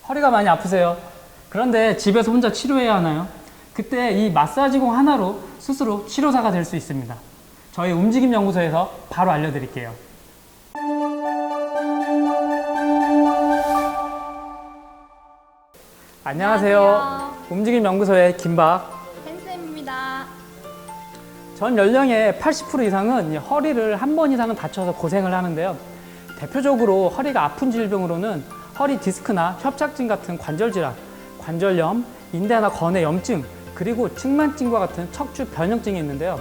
허리가 많이 아프세요? 그런데 집에서 혼자 치료해야 하나요? 그때 이 마사지공 하나로 스스로 치료사가 될 수 있습니다. 저희 움직임연구소에서 바로 알려드릴게요. 안녕하세요. 움직임연구소의 김박 펜쌤입니다. 전 연령의 80% 이상은 이 허리를 한 번 이상은 다쳐서 고생을 하는데요. 대표적으로 허리가 아픈 질병으로는 허리 디스크나 협착증 같은 관절 질환, 관절염, 인대나 건의 염증, 그리고 측만증과 같은 척추 변형증이 있는데요.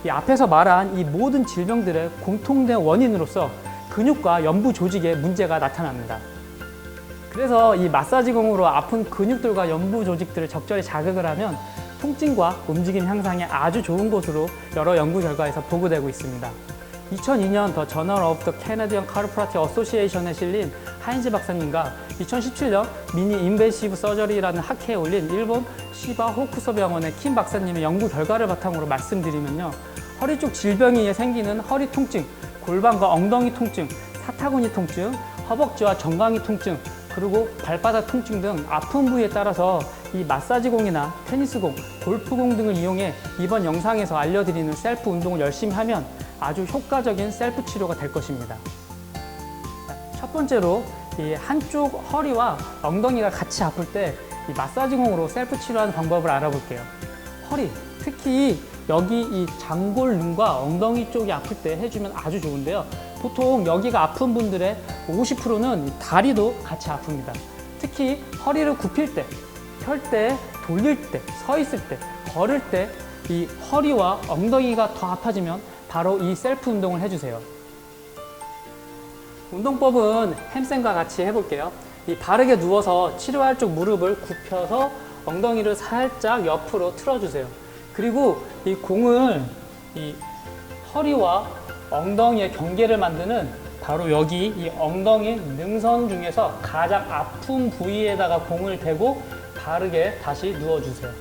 이 앞에서 말한 이 모든 질병들의 공통된 원인으로서 근육과 연부 조직에 문제가 나타납니다. 그래서 이 마사지공으로 아픈 근육들과 연부 조직들을 적절히 자극을 하면 통증과 움직임 향상에 아주 좋은 것으로 여러 연구 결과에서 보고되고 있습니다. 2002년 더 저널 오브 더 캐나디언 카로프라틱 어소시에이션에 실린 하인즈 박사님과 2017년 미니 인베시브 서저리라는 학회에 올린 일본 시바 호쿠소 병원의 킴 박사님의 연구 결과를 바탕으로 말씀드리면요. 허리 쪽 질병이 생기는 허리 통증, 골반과 엉덩이 통증, 사타구니 통증, 허벅지와 정강이 통증, 그리고 발바닥 통증 등 아픈 부위에 따라서 이 마사지공이나 테니스공, 골프공 등을 이용해 이번 영상에서 알려드리는 셀프 운동을 열심히 하면 아주 효과적인 셀프 치료가 될 것입니다. 첫 번째로 이 한쪽 허리와 엉덩이가 같이 아플 때 이 마사지공으로 셀프 치료하는 방법을 알아볼게요. 허리, 특히 여기 이 장골능과 엉덩이 쪽이 아플 때 해주면 아주 좋은데요. 보통 여기가 아픈 분들의 50%는 다리도 같이 아픕니다. 특히 허리를 굽힐 때, 펼 때, 돌릴 때, 서 있을 때, 걸을 때 이 허리와 엉덩이가 더 아파지면 바로 이 셀프 운동을 해주세요. 운동법은 햄쌤과 같이 해볼게요. 이 바르게 누워서 치료할 쪽 무릎을 굽혀서 엉덩이를 살짝 옆으로 틀어주세요. 그리고 이 공을 이 허리와 엉덩이의 경계를 만드는 바로 여기 이 엉덩이 능선 중에서 가장 아픈 부위에다가 공을 대고 바르게 다시 누워주세요.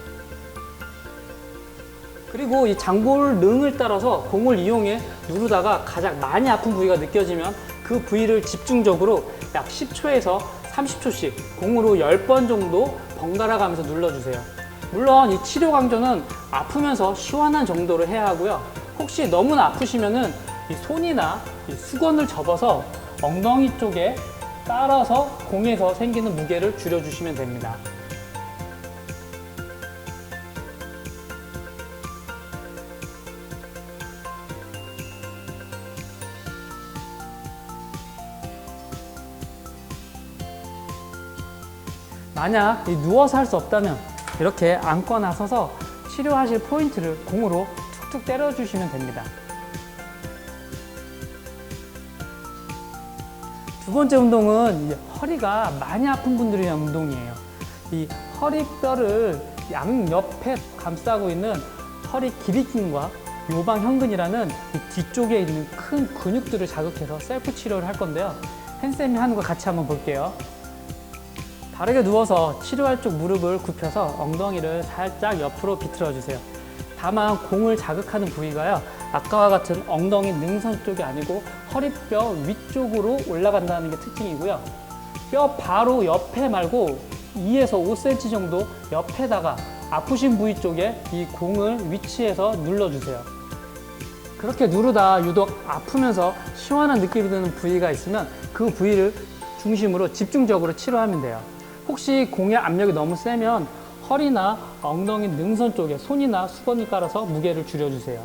그리고 이 장골능을 따라서 공을 이용해 누르다가 가장 많이 아픈 부위가 느껴지면 그 부위를 집중적으로 약 10초에서 30초씩 공으로 10번 정도 번갈아 가면서 눌러주세요. 물론 이 치료 강도는 아프면서 시원한 정도로 해야 하고요. 혹시 너무나 아프시면은 이 손이나 이 수건을 접어서 엉덩이 쪽에 따라서 공에서 생기는 무게를 줄여주시면 됩니다. 만약 누워서 할 수 없다면 이렇게 앉거나 서서 치료하실 포인트를 공으로 툭툭 때려주시면 됩니다. 두 번째 운동은 허리가 많이 아픈 분들을 위한 운동이에요. 이 허리뼈를 양옆에 감싸고 있는 허리 기립근과 요방형근이라는 뒤쪽에 있는 큰 근육들을 자극해서 셀프 치료를 할 건데요. 햄쌤이 하는 거 같이 한번 볼게요. 바르게 누워서 치료할 쪽 무릎을 굽혀서 엉덩이를 살짝 옆으로 비틀어 주세요. 다만 공을 자극하는 부위가요, 아까와 같은 엉덩이 능선 쪽이 아니고 허리뼈 위쪽으로 올라간다는 게 특징이고요. 뼈 바로 옆에 말고 2에서 5cm 정도 옆에다가 아프신 부위 쪽에 이 공을 위치해서 눌러주세요. 그렇게 누르다 유독 아프면서 시원한 느낌이 드는 부위가 있으면 그 부위를 중심으로 집중적으로 치료하면 돼요. 혹시 공의 압력이 너무 세면 허리나 엉덩이 능선 쪽에 손이나 수건을 깔아서 무게를 줄여주세요.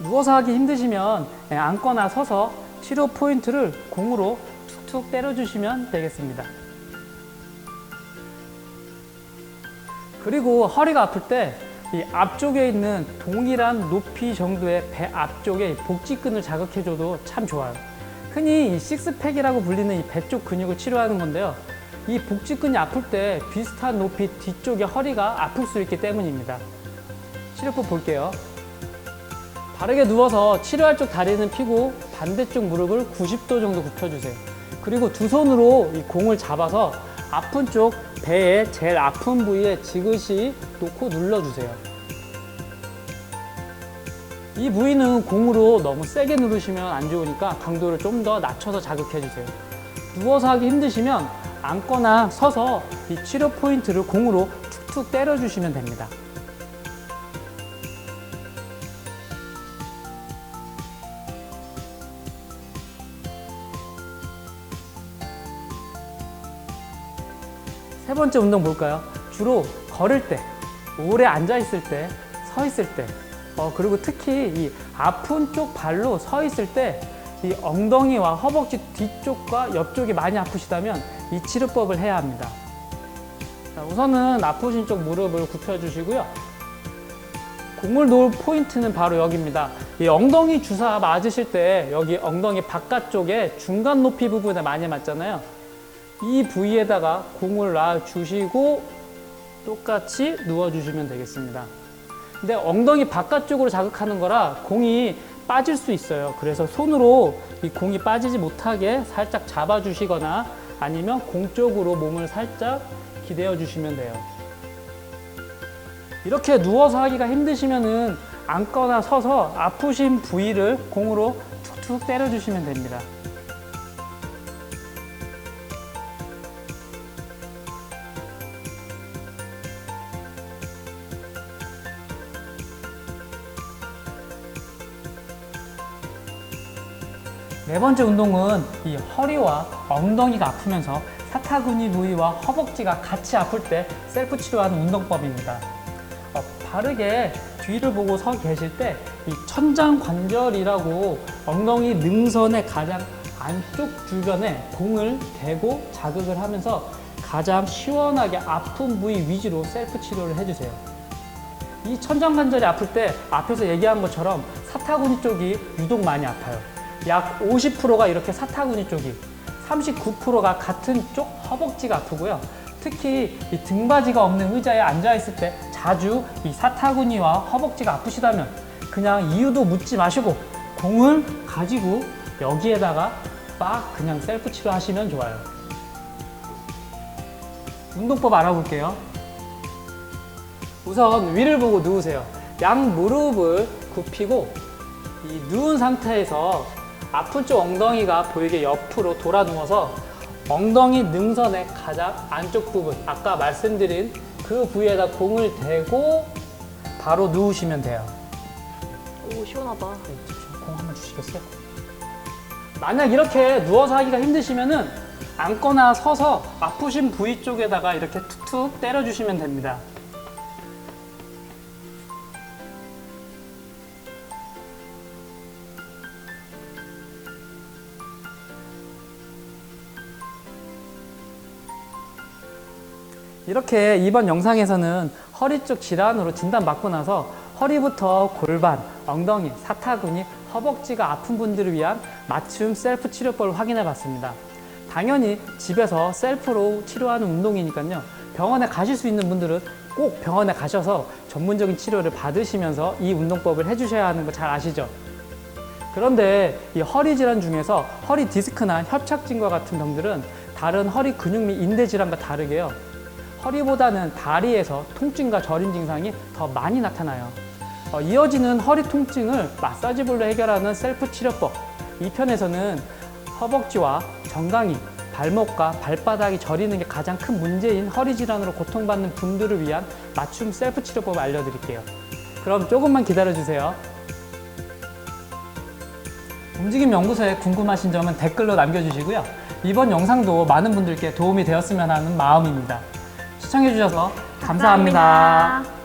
누워서 하기 힘드시면 앉거나 서서 치료 포인트를 공으로 툭툭 때려주시면 되겠습니다. 그리고 허리가 아플 때 이 앞쪽에 있는 동일한 높이 정도의 배 앞쪽에 복직근을 자극해줘도 참 좋아요. 흔히 이 식스팩이라고 불리는 이 배 쪽 근육을 치료하는 건데요. 이 복직근이 아플 때 비슷한 높이 뒤쪽의 허리가 아플 수 있기 때문입니다. 치료법 볼게요. 바르게 누워서 치료할 쪽 다리는 펴고 반대쪽 무릎을 90도 정도 굽혀주세요. 그리고 두 손으로 이 공을 잡아서 아픈 쪽 배에 제일 아픈 부위에 지그시 놓고 눌러주세요. 이 부위는 공으로 너무 세게 누르시면 안 좋으니까 강도를 좀 더 낮춰서 자극해주세요. 누워서 하기 힘드시면 앉거나 서서 이 치료 포인트를 공으로 툭툭 때려주시면 됩니다. 세 번째 운동 볼까요? 주로 걸을 때, 오래 앉아 있을 때, 서 있을 때, 그리고 특히 이 아픈 쪽 발로 서 있을 때 이 엉덩이와 허벅지 뒤쪽과 옆쪽이 많이 아프시다면 이 치료법을 해야 합니다. 자, 우선은 아프신 쪽 무릎을 굽혀주시고요. 공을 놓을 포인트는 바로 여기입니다. 이 엉덩이 주사 맞으실 때 여기 엉덩이 바깥쪽에 중간 높이 부분에 많이 맞잖아요. 이 부위에다가 공을 놔주시고 똑같이 누워주시면 되겠습니다. 근데 엉덩이 바깥쪽으로 자극하는 거라 공이 빠질 수 있어요. 그래서 손으로 이 공이 빠지지 못하게 살짝 잡아주시거나 아니면 공 쪽으로 몸을 살짝 기대어 주시면 돼요. 이렇게 누워서 하기가 힘드시면은 앉거나 서서 아프신 부위를 공으로 툭툭 때려주시면 됩니다. 네 번째 운동은 이 허리와 엉덩이가 아프면서 사타구니 부위와 허벅지가 같이 아플 때 셀프 치료하는 운동법입니다. 바르게 뒤를 보고 서 계실 때 이 천장관절이라고 엉덩이 능선의 가장 안쪽 주변에 공을 대고 자극을 하면서 가장 시원하게 아픈 부위 위주로 셀프 치료를 해주세요. 이 천장관절이 아플 때 앞에서 얘기한 것처럼 사타구니 쪽이 유독 많이 아파요. 약 50%가 이렇게 사타구니 쪽이, 39%가 같은 쪽 허벅지가 아프고요. 특히 이 등받이가 없는 의자에 앉아 있을 때 자주 이 사타구니와 허벅지가 아프시다면 그냥 이유도 묻지 마시고 공을 가지고 여기에다가 막 그냥 셀프 치료하시면 좋아요. 운동법 알아볼게요. 우선 위를 보고 누우세요. 양 무릎을 굽히고 이 누운 상태에서 아픈 쪽 엉덩이가 보이게 옆으로 돌아 누워서 엉덩이 능선의 가장 안쪽 부분, 아까 말씀드린 그 부위에다 공을 대고 바로 누우시면 돼요. 오, 시원하다. 공 한번 주시겠어요? 만약 이렇게 누워서 하기가 힘드시면은 앉거나 서서 아프신 부위 쪽에다가 이렇게 툭툭 때려주시면 됩니다. 이렇게 이번 영상에서는 허리 쪽 질환으로 진단받고 나서 허리부터 골반, 엉덩이, 사타구니, 허벅지가 아픈 분들을 위한 맞춤 셀프 치료법을 확인해 봤습니다. 당연히 집에서 셀프로 치료하는 운동이니까요. 병원에 가실 수 있는 분들은 꼭 병원에 가셔서 전문적인 치료를 받으시면서 이 운동법을 해주셔야 하는 거 잘 아시죠? 그런데 이 허리 질환 중에서 허리 디스크나 협착증과 같은 병들은 다른 허리 근육 및 인대 질환과 다르게요. 허리보다는 다리에서 통증과 저림 증상이 더 많이 나타나요. 이어지는 허리 통증을 마사지볼로 해결하는 셀프 치료법 2편에서는 허벅지와 정강이, 발목과 발바닥이 저리는 게 가장 큰 문제인 허리 질환으로 고통받는 분들을 위한 맞춤 셀프 치료법을 알려드릴게요. 그럼 조금만 기다려주세요. 움직임 연구소에 궁금하신 점은 댓글로 남겨주시고요. 이번 영상도 많은 분들께 도움이 되었으면 하는 마음입니다. 시청해주셔서 감사합니다.